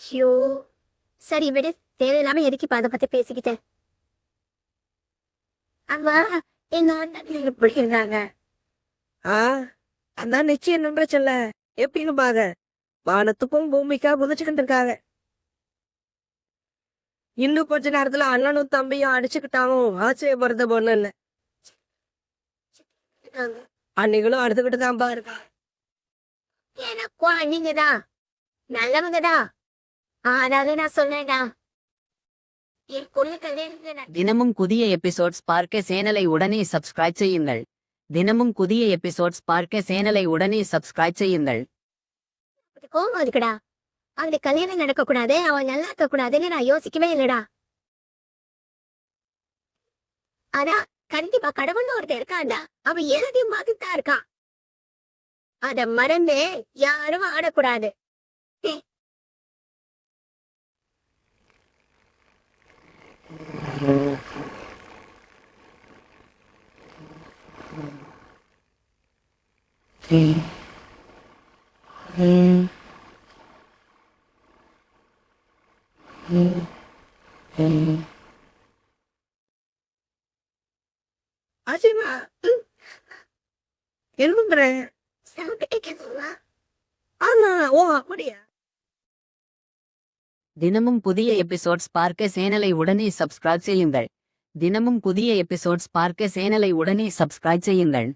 ஐயோ! சரி விடு. தேவையில்லாம எதுக்கு இப்ப அத பத்தி பேசிக்கிட்டு? ஆமா, எங்க அண்ணன் எப்படி இருந்தாங்க? ஆ அதான் நிச்சயம் நின்றுச்சுல்ல. எப்படின்னு பாரு. வானத்துக்கும் பூமிக்கா குதிச்சுக்கிட்டு இருக்காங்க. இன்னும் கொஞ்ச நேரத்துல அண்ணனும் தம்பியும் அடிச்சுக்கிட்டாலும் ஆச்சரியப்படுறது ஒண்ணு இல்ல. அன்னைகளும் அழுதுகிட்டு தான் பாருக்கா. எனக்கும் அண்ணிங்கதான். நல்லவங்கதான். ஆனாலும் நான் சொன்னேன்டா. என் குள்ள கல்யாணம் தினமும் புதிய எபிசோட்ஸ் பார்க்க சேனலை உடனே சப்ஸ்கிரைப் செய்யுங்கள். தினமும் புதிய எபிசோட்ஸ் பார்க்க சேனலை உடனே சப்ஸ்கிரைப் செய்யுங்கள். கோவம் இருக்குடா. அவனுக்கு கல்யாணம் நடக்க கூடாது, அவன் நல்லா இருக்க கூடாதுன்னு நான் யோசிக்கவே இல்லடா. ஆனா கண்டிப்பா கடவுள்னு ஒருத்தர் இருக்கான்டா. அவன் எல்லாத்தையும் பார்த்துதான் இருக்கான். அத மறந்து யாரும் ஆடக்கூடாது. ஆச்சரியமா எழும்புறேன். ஆமா, ஓ அப்படியா? தினமும் புதிய எபிசோட்ஸ் பார்க்க சேனலை உடனே சப்ஸ்கிரைப் செய்யுங்கள். தினமும் புதிய எபிசோட்ஸ் பார்க்க சேனலை உடனே சப்ஸ்கிரைப் செய்யுங்கள்.